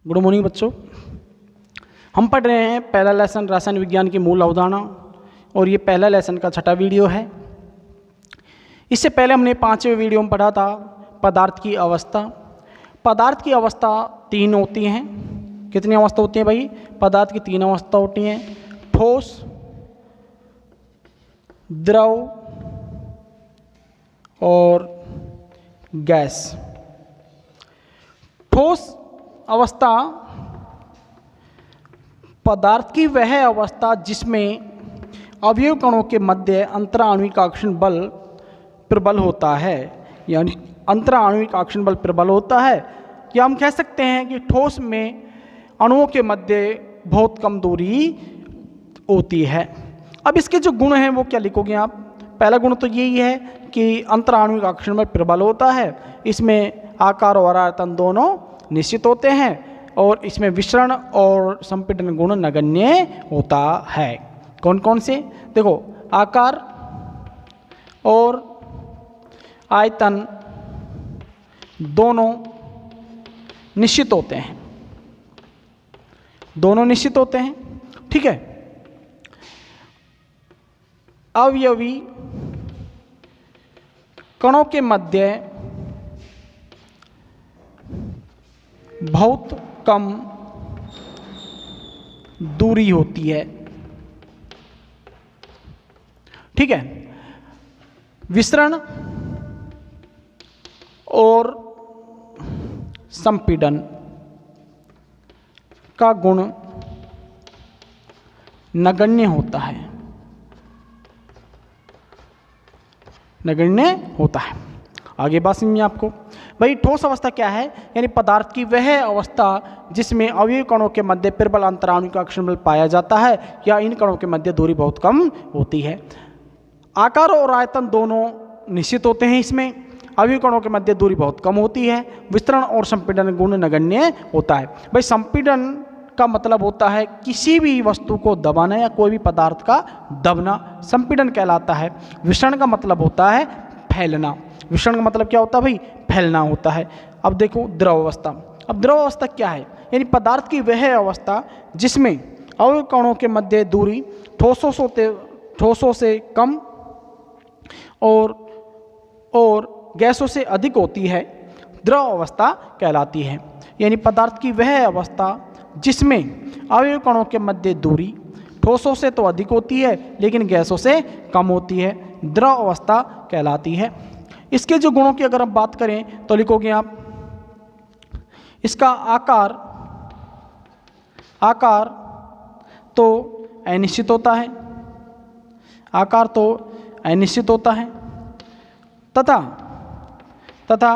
Good morning बच्चों। हम पढ़ रहे हैं पहला लेसन रसायन विज्ञान की मूल अवधारणा और ये पहला लेसन का छठा वीडियो है। इससे पहले हमने 5वें वीडियो में पढ़ा था पदार्थ की अवस्था। पदार्थ की अवस्था 3 होती हैं। कितनी अवस्था होती हैं भाई? पदार्थ की 3 अवस्था होती हैं, ठोस, द्रव और गैस। ठोस अवस्था पदार्थ की वह अवस्था जिसमें अवयव कणों के मध्य अंतराणुविक आकर्षण बल प्रबल होता है, यानी अंतराणुविक आकर्षण बल प्रबल होता है। या हम कह सकते हैं कि ठोस में अणुओं के मध्य बहुत कम दूरी होती है। अब इसके जो गुण हैं वो क्या लिखोगे आप? पहला गुण तो यही है कि अंतराणुविक आकर्षण बल प्रबल होता है। इसमें आकार और आयतन दोनों निश्चित होते हैं और इसमें विसरण और संपीड़न गुण नगण्य होता है। कौन कौन से? देखो, आकार और आयतन दोनों निश्चित होते हैं, दोनों निश्चित होते हैं। ठीक है। अवयवी कणों के मध्य बहुत कम दूरी होती है। ठीक है। विसरण और संपीड़न का गुण नगण्य होता है, नगण्य होता है। आगे बात समझिए आपको। भाई ठोस अवस्था क्या है? यानी पदार्थ की वह अवस्था जिसमें अवयव कणों के मध्य प्रबल अंतराणुविक आकर्षण बल पाया जाता है या इन कणों के मध्य दूरी बहुत कम होती है। आकार और आयतन दोनों निश्चित होते हैं। इसमें अवयव कणों के मध्य दूरी बहुत कम होती है। विस्तरण और संपीड़न गुण नगण्य होता है। भाई संपीड़न का मतलब होता है किसी भी वस्तु को दबाना या कोई भी पदार्थ का दबना संपीड़न कहलाता है। विसरण का मतलब होता है फैलना। विसरण का मतलब क्या होता है भाई? फैलना होता है। अब देखो द्रव अवस्था। अब द्रव अवस्था क्या है? यानी पदार्थ की वह अवस्था जिसमें अवयव कणों के मध्य दूरी ठोसों से कम और गैसों से अधिक होती है, द्रव अवस्था कहलाती है। यानी पदार्थ की वह अवस्था जिसमें अवयव कणों के मध्य दूरी ठोसों से तो अधिक होती है लेकिन गैसों से कम होती है, द्रव अवस्था कहलाती है। इसके जो गुणों की अगर हम बात करें तो लिखोगे आप, इसका आकार तो अनिश्चित होता है, आकार तो अनिश्चित होता है तथा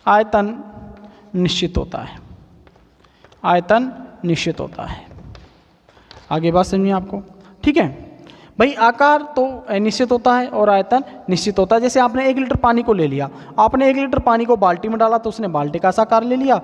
आयतन निश्चित होता है, आयतन निश्चित होता है। आगे बात समझिए आपको। ठीक है भाई, आकार तो निश्चित होता है और आयतन निश्चित होता है। जैसे आपने 1 लीटर पानी को ले लिया, आपने 1 लीटर पानी को बाल्टी में डाला तो उसने बाल्टी का आकार ले लिया।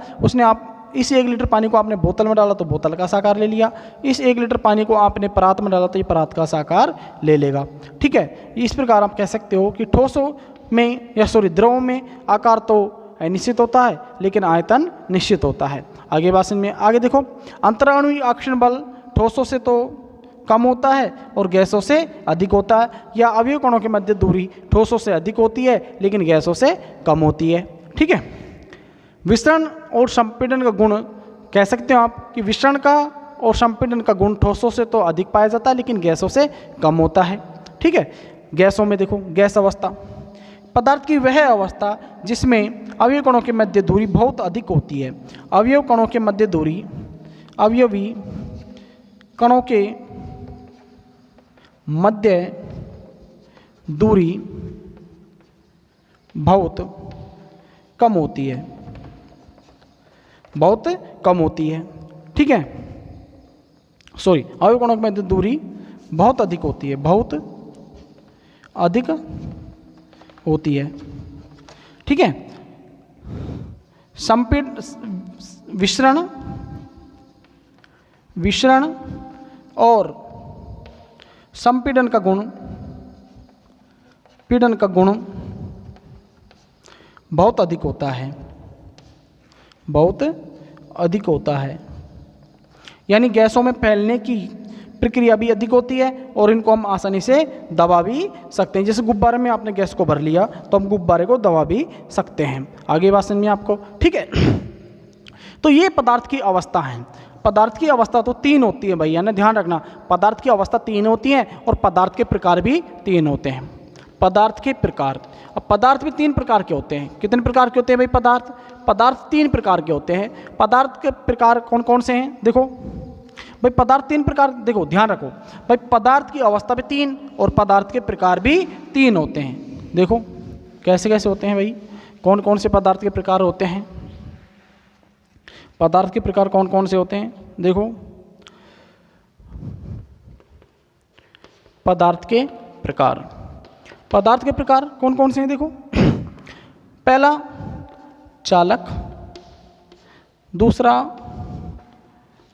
इस 1 लीटर पानी को आपने बोतल में डाला तो बोतल का आकार ले लिया। इस 1 लीटर पानी को आपने परात में डाला तो ये परात का आकार ले लेगा। ठीक है। इस प्रकार आप कह सकते हो कि ठोसों में द्रवों में आकार तो निश्चित होता है लेकिन आयतन निश्चित होता है। आगे बात में आगे देखो, अंतराणुविक आकर्षण बल ठोसों से तो कम होता है और गैसों से अधिक होता है। या अवयव कणों के मध्य दूरी ठोसों से अधिक होती है लेकिन गैसों से कम होती है। ठीक है। विसरण और संपीड़न का गुण कह सकते हो आप कि विसरण का और संपीड़न का गुण ठोसों से तो अधिक पाया जाता है लेकिन गैसों से कम होता है। ठीक है। गैसों में देखो, गैस अवस्था पदार्थ की वह अवस्था जिसमें अवयव कणों के मध्य दूरी बहुत अधिक होती है। अवयवी कणों के मध्य दूरी बहुत कम होती है, बहुत कम होती है। ठीक है। अवयव कणों के मध्य दूरी बहुत अधिक होती है, बहुत अधिक होती है। ठीक है। विसरण और संपीड़न का गुण बहुत अधिक होता है, बहुत अधिक होता है। यानी गैसों में फैलने की प्रक्रिया भी अधिक होती है और इनको हम आसानी से दबा भी सकते हैं। जैसे गुब्बारे में आपने गैस को भर लिया तो हम गुब्बारे को दबा भी सकते हैं। आगे बात समझिए आपको, ठीक है। तो ये पदार्थ की अवस्था है। पदार्थ की अवस्था तो 3 होती है भैया ना, ध्यान रखना। पदार्थ की अवस्था 3 होती है और पदार्थ के प्रकार भी 3 होते हैं। पदार्थ के प्रकार, अब पदार्थ भी 3 प्रकार के होते हैं। कितने प्रकार के होते हैं भाई पदार्थ? पदार्थ 3 प्रकार के होते हैं। पदार्थ के प्रकार कौन कौन से हैं? देखो भाई पदार्थ 3 प्रकार, देखो ध्यान रखो भाई, पदार्थ की अवस्था भी 3 और पदार्थ के प्रकार भी 3 होते हैं। देखो कैसे कैसे होते हैं भाई, कौन कौन से पदार्थ के प्रकार होते हैं? पदार्थ के प्रकार कौन कौन से होते हैं? देखो पदार्थ के प्रकार, पदार्थ के प्रकार कौन कौन से हैं? देखो पहला चालक, दूसरा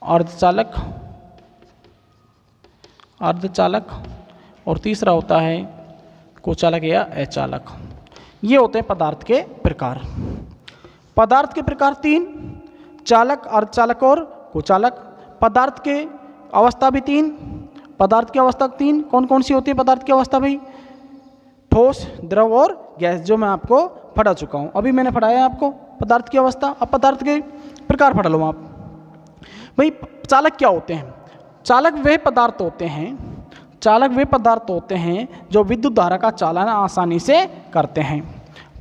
अर्धचालक, अर्धचालक और तीसरा होता है कुचालक या अचालक। ये होते हैं पदार्थ के प्रकार। पदार्थ के प्रकार 3, चालक, अर्धचालक और कुचालक। पदार्थ के अवस्था भी 3, पदार्थ की अवस्था 3 कौन कौन सी होती है पदार्थ की अवस्था भाई? ठोस, द्रव और गैस, जो मैं आपको पढ़ा चुका हूँ। अभी मैंने पढ़ाया आपको पदार्थ की अवस्था। अब पदार्थ के प्रकार पढ़ लो आप भाई। चालक क्या होते हैं? चालक वे पदार्थ होते हैं, चालक वे पदार्थ होते हैं जो विद्युत धारा का चालन आसानी से करते हैं।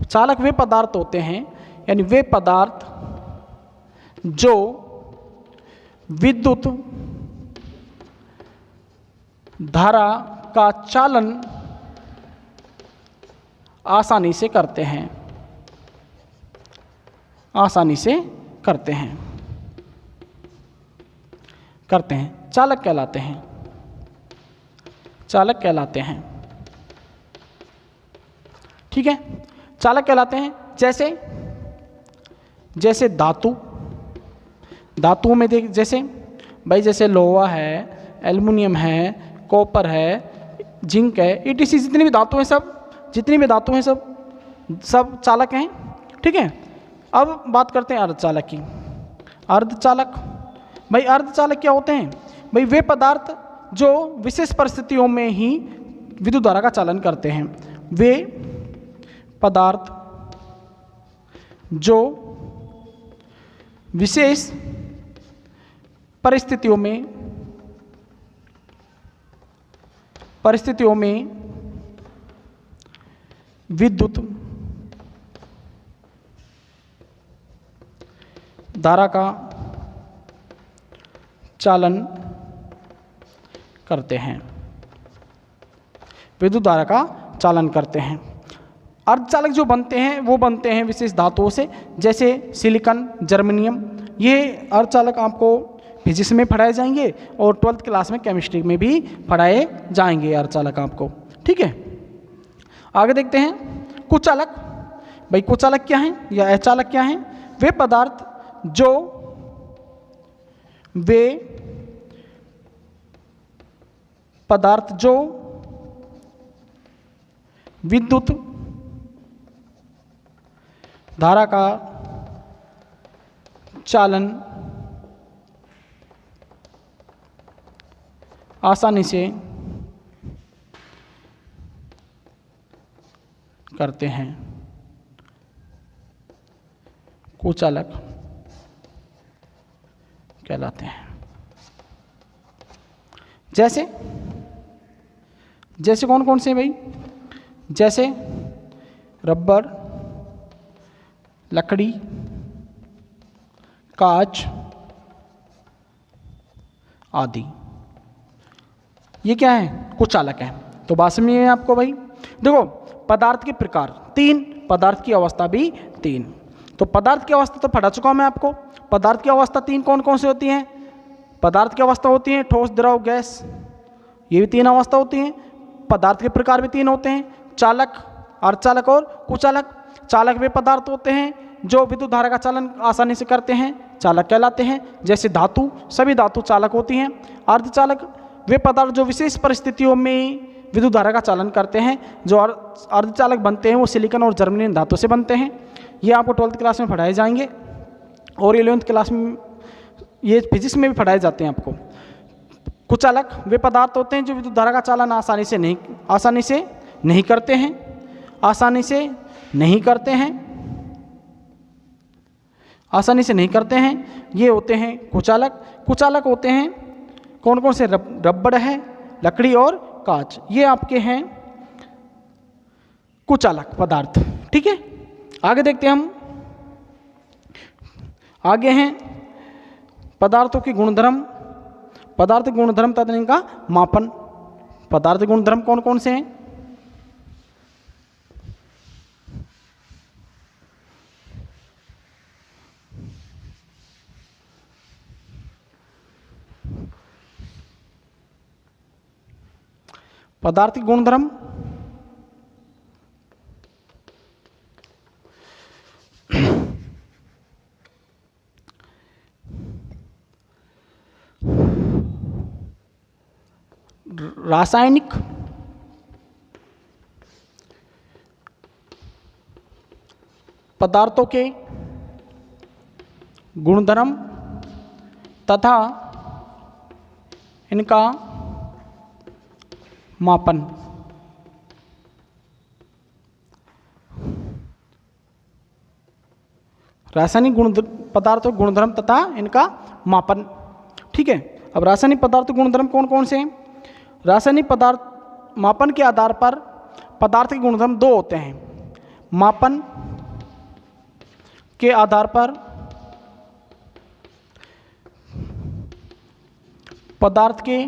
चालक वे पदार्थ होते हैं, यानी वे पदार्थ जो विद्युत धारा का चालन आसानी से करते हैं, आसानी से करते हैं, करते हैं, चालक कहलाते हैं, चालक कहलाते हैं। ठीक है, चालक कहलाते हैं। जैसे जैसे धातु, धातुओं में देख, जैसे भाई जैसे लोहा है, एल्युमिनियम है, कॉपर है, जिंक है, ETC जितनी भी धातु हैं, सब जितनी भी धातु हैं सब चालक हैं। ठीक है, अब बात करते हैं अर्धचालक की। अर्धचालक भाई, अर्धचालक क्या होते हैं भाई? वे पदार्थ जो विशेष परिस्थितियों में ही विद्युत धारा का चालन करते हैं। वे पदार्थ जो विशेष परिस्थितियों में विद्युत धारा का चालन करते हैं, विद्युत धारा का चालन करते हैं। अर्धचालक जो बनते हैं वो बनते हैं विशेष धातुओं से, जैसे सिलिकॉन, जर्मेनियम। ये अर्धचालक आपको फिजिक्स में पढ़ाए जाएंगे और 12th क्लास में केमिस्ट्री में भी पढ़ाए जाएंगे अर्धचालक आपको। ठीक है, आगे देखते हैं कुचालक। भाई कुचालक क्या है या अचालक क्या है? वे पदार्थ जो विद्युत धारा का चालन आसानी से करते हैं, कुचालक कहलाते हैं। जैसे जैसे कौन कौन से भाई? जैसे रबर, लकड़ी, कांच आदि, ये क्या है? कुचालक है। तो बात समझ में आपको भाई। देखो पदार्थ के प्रकार 3, पदार्थ की अवस्था भी 3। तो पदार्थ की अवस्था तो पढ़ा चुका हूं मैं आपको। पदार्थ की अवस्था 3 कौन कौन सी होती हैं? पदार्थ की अवस्था होती है ठोस, द्रव, गैस, ये भी 3 अवस्था होती हैं। पदार्थ के प्रकार भी 3 होते हैं, चालक, अर्धचालक और कुचालक। चालक वे पदार्थ होते हैं जो विद्युत धारा का चालन आसानी से करते हैं, चालक कहलाते हैं। जैसे धातु, सभी धातु चालक होती हैं। अर्धचालक वे पदार्थ जो विशेष परिस्थितियों में विद्युत धारा का चालन करते हैं। जो अर्धचालक बनते हैं वो सिलिकॉन और जर्मेनियम धातु से बनते हैं। ये आपको 12th क्लास में पढ़ाए जाएंगे। और 11वीं क्लास में ये फिजिक्स में भी पढ़ाए जाते हैं आपको। कुचालक वे पदार्थ होते हैं जो विद्युत धारा का चालन आसानी से नहीं करते हैं, आसानी से नहीं करते हैं। ये होते हैं कुचालक। कुचालक होते हैं कौन कौन से? रबड़ है, लकड़ी और कांच, ये आपके हैं कुचालक पदार्थ। ठीक है, आगे देखते हैं हम। आगे हैं पदार्थों के गुणधर्म, पदार्थ गुणधर्म तथा इनका मापन। पदार्थ गुणधर्म कौन कौन से हैं? पदार्थ गुणधर्म रासायनिक, पदार्थों के गुणधर्म तथा इनका मापन। रासायनिक पदार्थों के गुणधर्म तथा इनका मापन। ठीक है, अब रासायनिक पदार्थ गुणधर्म कौन कौन से हैं? रासायनिक पदार्थ मापन के आधार पर पदार्थ के गुणधर्म दो होते हैं। मापन के आधार पर पदार्थ के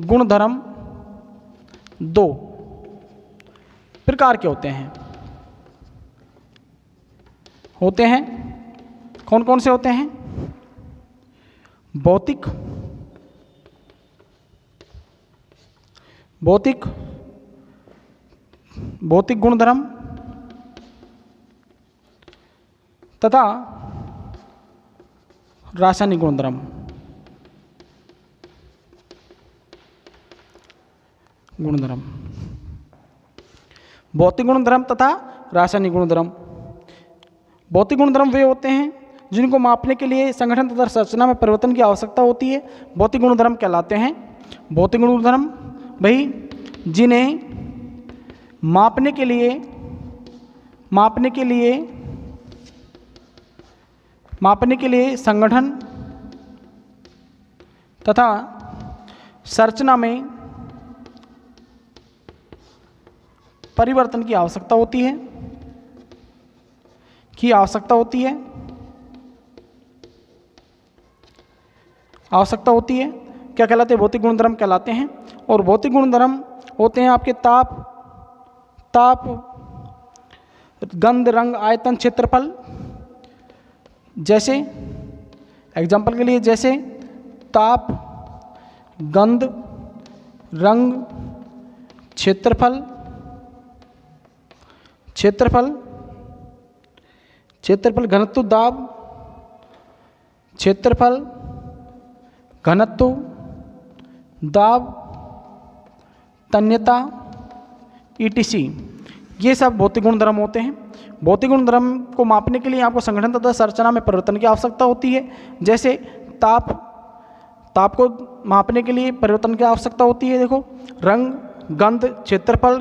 गुणधर्म दो प्रकार के होते हैं। कौन कौन से होते हैं? भौतिक गुणधर्म तथा रासायनिक गुणधर्म। भौतिक गुणधर्म तथा रासायनिक गुणधर्म। भौतिक गुणधर्म वे होते हैं जिनको मापने के लिए संगठन तथा संरचना में परिवर्तन की आवश्यकता होती है, भौतिक गुणधर्म कहलाते हैं। भौतिक गुणधर्म भाई जिन्हें मापने के लिए संगठन तथा संरचना में परिवर्तन की आवश्यकता होती है। क्या कहलाते हैं? भौतिक गुणधर्म कहलाते हैं। और भौतिक गुणधर्म होते हैं आपके ताप, गंध, रंग, आयतन, क्षेत्रफल। जैसे एग्जाम्पल के लिए, जैसे ताप, गंध, रंग, क्षेत्रफल, घनत्व, दाब, क्षेत्रफल, घनत्व, दाब, तन्यता, ETC, ये सब भौतिक गुणधर्म होते हैं। भौतिक गुणधर्म को मापने के लिए आपको संगठन तथा संरचना में परिवर्तन की आवश्यकता होती है। जैसे ताप को मापने के लिए परिवर्तन की आवश्यकता होती है। देखो, रंग, गंध, क्षेत्रफल,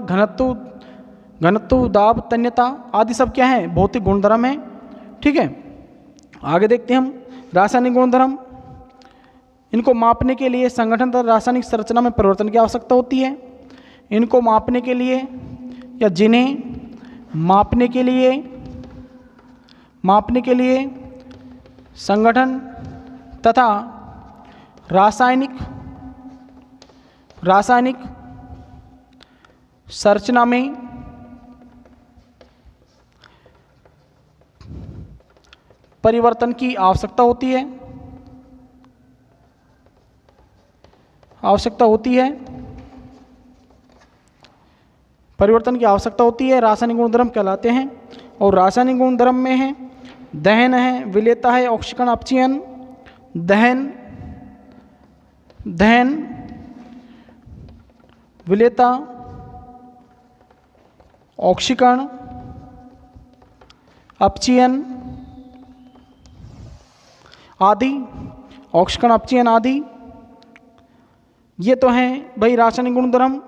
घनत्व, दाब, तन्यता आदि सब क्या है? भौतिक गुणधर्म है। ठीक है, आगे देखते हैं हम रासायनिक गुणधर्म। इनको मापने के लिए संगठन तथा रासायनिक संरचना में परिवर्तन की आवश्यकता होती है। इनको मापने के लिए या जिन्हें मापने के लिए संगठन तथा रासायनिक संरचना में परिवर्तन की आवश्यकता होती है। रासायनिक गुणधर्म कहलाते हैं। और रासायनिक गुणधर्म में है दहन है, विलेयता है, ऑक्सीकरण, अपचयन। दहन, विलेयता, ऑक्सीकरण, अपचयन, आदि, ऑक्सीकरण अपचयन आदि, ये तो हैं भाई रासायनिक गुणधर्म।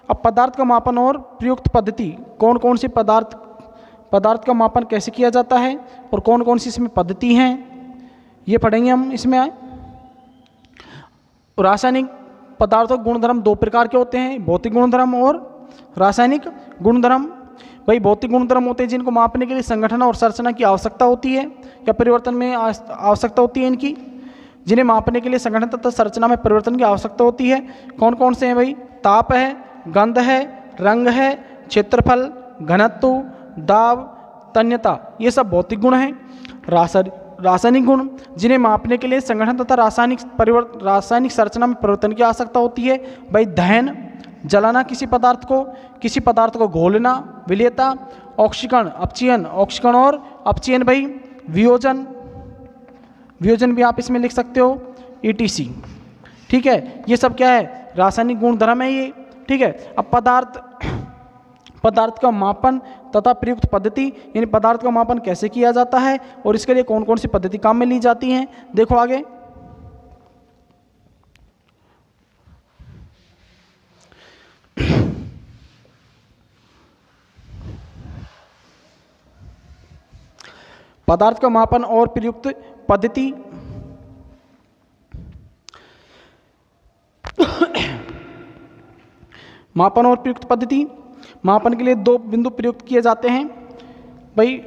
अब पदार्थ का मापन और प्रयुक्त पद्धति, कौन कौन सी पदार्थ का मापन कैसे किया जाता है और कौन कौन सी इसमें पद्धति हैं, ये पढ़ेंगे हम इसमें। रासायनिक पदार्थों के गुणधर्म दो प्रकार के होते हैं, भौतिक गुणधर्म और रासायनिक गुणधर्म। भाई भौतिक गुणधर्म होते हैं जिनको मापने के लिए संगठन और संरचना की आवश्यकता होती है या परिवर्तन में आवश्यकता होती है इनकी, जिन्हें मापने के लिए संगठन तथा संरचना में परिवर्तन की आवश्यकता होती है। कौन कौन से हैं भाई? ताप है, गंध है, रंग है, क्षेत्रफल, घनत्व, दाब, तन्यता, ये सब भौतिक गुण हैं। रासायनिक गुण जिन्हें मापने के लिए संगठन तथा रासायनिक संरचना में परिवर्तन की आवश्यकता होती है। भाई दहन, जलाना किसी पदार्थ को घोलना, विलेयता, ऑक्सीकरण, अपचयन, ऑक्सीकरण और अपचयन, भाई वियोजन भी आप इसमें लिख सकते हो, ETC। ठीक है, ये सब क्या है? रासायनिक गुणधर्म है ये। ठीक है, अब पदार्थ का मापन तथा प्रयुक्त पद्धति, यानी पदार्थ का मापन कैसे किया जाता है और इसके लिए कौन कौन सी पद्धति काम में ली जाती हैं, देखो आगे। पदार्थ का मापन और प्रयुक्त पद्धति, मापन और प्रयुक्त पद्धति, मापन के लिए दो बिंदु प्रयुक्त किए जाते हैं। भाई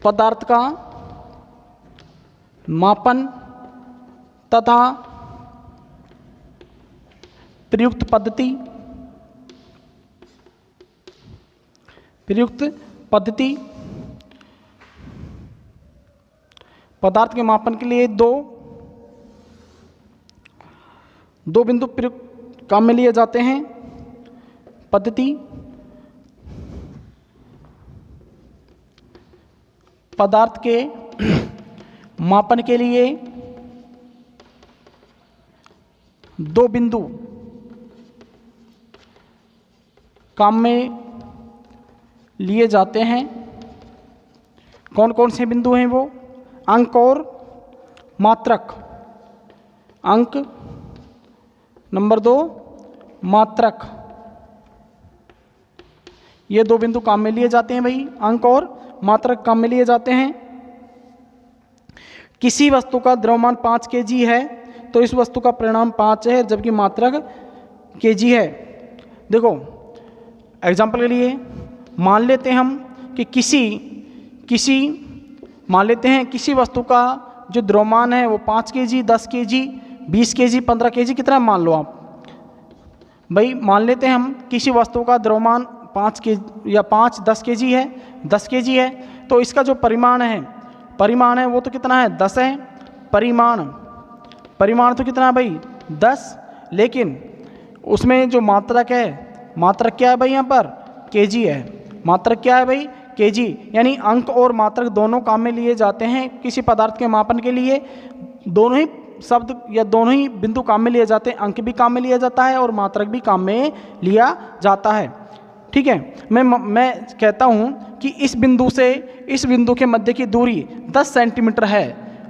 पदार्थ का मापन तथा प्रयुक्त पद्धति, पदार्थ के मापन के लिए दो बिंदु प्रयुक्त काम में लिए जाते हैं। पद्धति, पदार्थ के मापन के लिए दो बिंदु काम में लिए जाते हैं। कौन कौन से बिंदु हैं वो? अंक और मात्रक। अंक, नंबर 2 मात्रक, ये दो बिंदु काम में लिए जाते हैं भाई, अंक और मात्रक काम में लिए जाते हैं। किसी वस्तु का द्रव्यमान 5 kg है तो इस वस्तु का परिमाण 5 है जबकि मात्रक kg है। देखो एग्जाम्पल के लिए मान लेते हैं हम कि मान लेते हैं किसी वस्तु का जो द्रव्यमान है वो 5 kg, 10 kg, 20 kg, 15 kg, कितना मान लो आप भाई। मान लेते हैं हम किसी वस्तु का द्रव्यमान 5 kg या 10 kg है, 10 kg है, तो इसका जो परिमाण है वो तो कितना है? 10 है। परिमाण तो कितना है भाई? 10। लेकिन उसमें जो मात्रक है, मात्रक क्या है भाई? यहाँ पर kg है। मात्रक क्या है भाई? kg। यानी अंक और मात्रक दोनों काम में लिए जाते हैं किसी पदार्थ के मापन के लिए। दोनों ही शब्द या दोनों ही बिंदु काम में लिए जाते हैं। अंक भी काम में लिया जाता है और मात्रक भी काम में लिया जाता है। ठीक है, मैं कहता हूँ कि इस बिंदु से इस बिंदु के मध्य की दूरी 10 सेंटीमीटर है।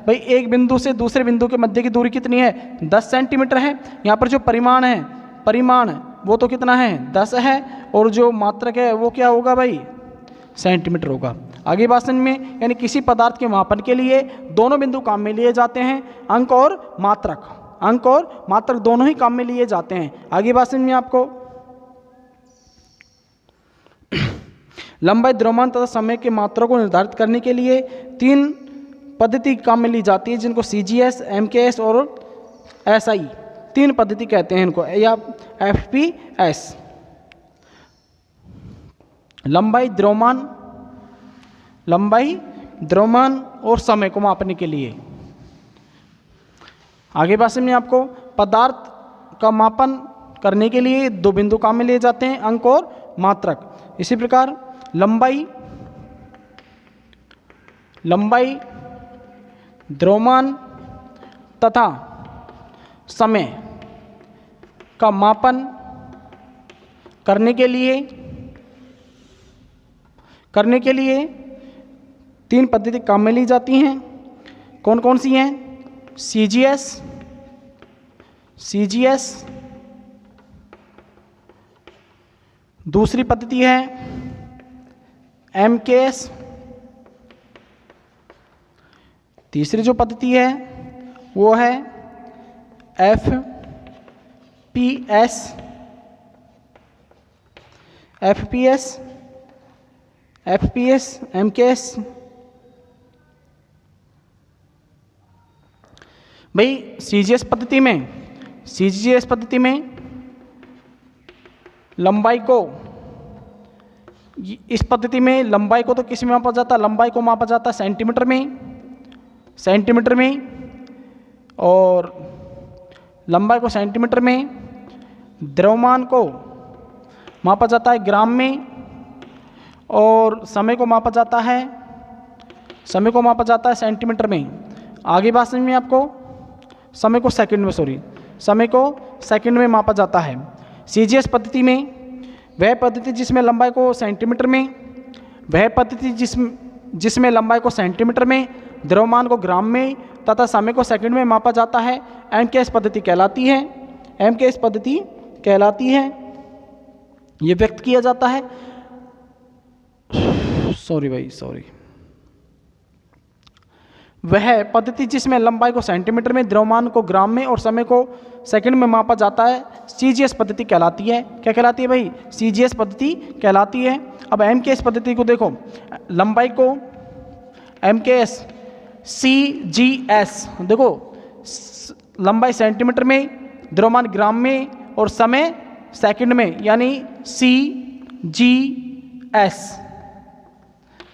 भाई एक बिंदु से दूसरे बिंदु के मध्य की दूरी कितनी है? 10 सेंटीमीटर है। यहाँ पर जो परिमाण वो तो कितना है? 10 है। और जो मात्रक है वो क्या होगा भाई? सेंटीमीटर होगा। आगे बात समझ में, यानी किसी पदार्थ के मापन के लिए दोनों बिंदु काम में लिए जाते हैं, अंक और मात्रक दोनों ही काम में लिए जाते हैं। आगे बात समझ में आपको। लंबाई, द्रव्यमान तथा समय के मात्रा को निर्धारित करने के लिए 3 पद्धति काम में ली जाती है जिनको CGS, MKS और SI 3 पद्धति कहते हैं इनको, या FPS। लंबाई, द्रव्यमान और समय को मापने के लिए। आगे बात समझिए आपको। पदार्थ का मापन करने के लिए 2 बिंदु काम में लिए जाते हैं, अंक और मात्रक। इसी प्रकार लंबाई, द्रव्यमान तथा समय का मापन करने के लिए 3 पद्धति काम में ली जाती हैं। कौन कौन सी हैं? CGS, दूसरी पद्धति है MKS, तीसरी जो पद्धति है वो है FPS, MKS। भाई CGS पद्धति में लंबाई को, इस पद्धति में लंबाई को तो किस में मापा जाता है? लंबाई को मापा जाता है सेंटीमीटर में, और लंबाई को सेंटीमीटर में, द्रव्यमान को मापा जाता है ग्राम में, और समय को मापा जाता है सेंटीमीटर में। आगे बात समझ में आपको? समय को सेकंड में मापा जाता है। CGS पद्धति में वह पद्धति जिसमें लंबाई को सेंटीमीटर में, जिसमें लंबाई को सेंटीमीटर में, द्रव्यमान को ग्राम में तथा समय को सेकंड में मापा जाता है, MKS पद्धति कहलाती है। ये व्यक्त किया जाता है, वह पद्धति जिसमें लंबाई को सेंटीमीटर में, द्रव्यमान को ग्राम में और समय को सेकंड में मापा जाता है, CGS पद्धति कहलाती है। क्या कहलाती है भाई? CGS पद्धति कहलाती है। अब MKS पद्धति को देखो, लंबाई को MKS CGS, देखो लंबाई सेंटीमीटर में, द्रव्यमान ग्राम में और समय सेकंड में, यानी CGS।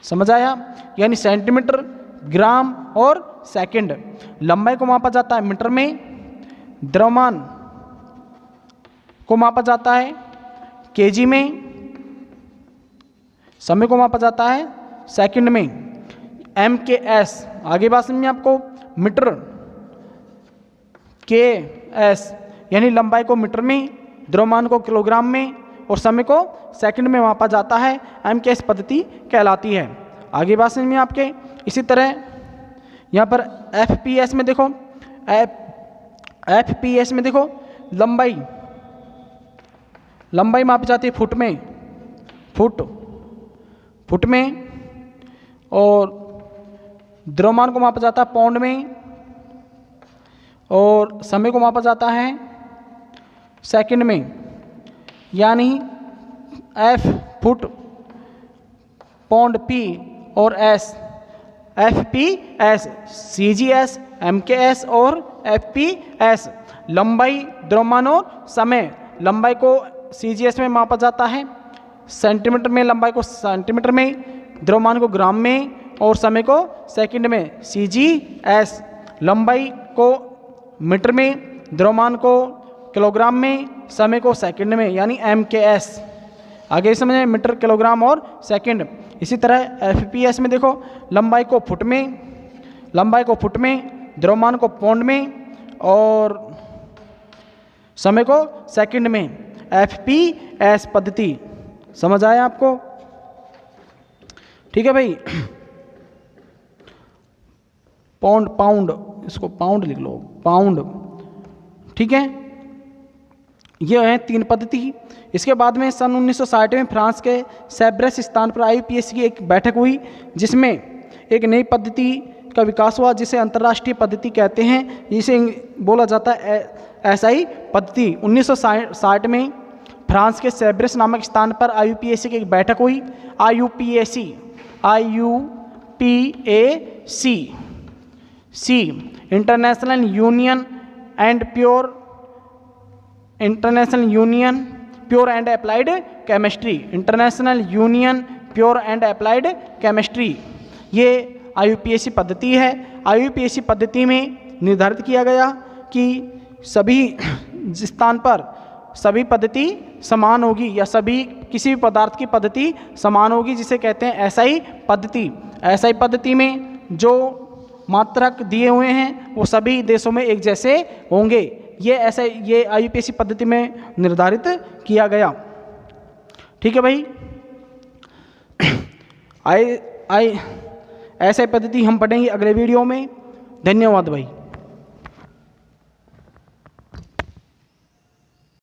समझ आया? यानी सेंटीमीटर, ग्राम और सेकंड। लंबाई को मापा जाता है मीटर में, द्रव्यमान को मापा जाता है kg में, समय को मापा जाता है सेकंड में, MKS। आगे बात समझिए आपको? मीटर, KS, यानी लंबाई को मीटर में, द्रव्यमान को किलोग्राम में और समय को सेकंड में मापा जाता है, MKS पद्धति कहलाती है। आगे बात समझ में आपके? इसी तरह यहाँ पर FPS में देखो, FPS में देखो लंबाई मापी जाती है फुट में, और द्रव्यमान को मापा जाता है पाउंड में, और समय को मापा जाता है सेकंड में, यानी F फुट, पाउंड P और S FPS, CGS, MKS और FPS। लंबाई, द्रव्यमान और समय। लंबाई को CGS में मापा जाता है सेंटीमीटर में, लंबाई को सेंटीमीटर में, द्रव्यमान को ग्राम में और समय को सेकंड में, CGS। लंबाई को मीटर में, द्रव्यमान को किलोग्राम में, समय को सेकंड में, यानी MKS। आगे समझें, मीटर, किलोग्राम और सेकंड। इसी तरह FPS में देखो, लंबाई को फुट में, द्रव्यमान को पाउंड में और समय को सेकंड में, FPS पद्धति। समझ आया आपको? ठीक है भाई। पाउंड, इसको पाउंड लिख लो, पाउंड। ठीक है, ये है 3 पद्धति। इसके बाद में सन 1960 में फ्रांस के सेब्रेस स्थान पर IUPAC की एक बैठक हुई, जिसमें एक नई पद्धति का विकास हुआ, जिसे अंतर्राष्ट्रीय पद्धति कहते हैं। इसे बोला जाता है SI पद्धति। 1960 में फ्रांस के सेब्रेस नामक स्थान पर IUPAC की एक बैठक हुई। IUPAC international union pure and applied chemistry, international union pure and applied chemistry, ये IUPAC पद्धति है। IUPAC पद्धति में निर्धारित किया गया कि सभी स्थान पर सभी पद्धति समान होगी, या सभी किसी भी पदार्थ की पद्धति समान होगी, जिसे कहते हैं SI पद्धति। SI पद्धति में जो मात्रक दिए हुए हैं वो सभी देशों में एक जैसे होंगे। ये IUPAC पद्धति में निर्धारित किया गया। ठीक है भाई। SI पद्धति हम पढ़ेंगे अगले वीडियो में। धन्यवाद भाई।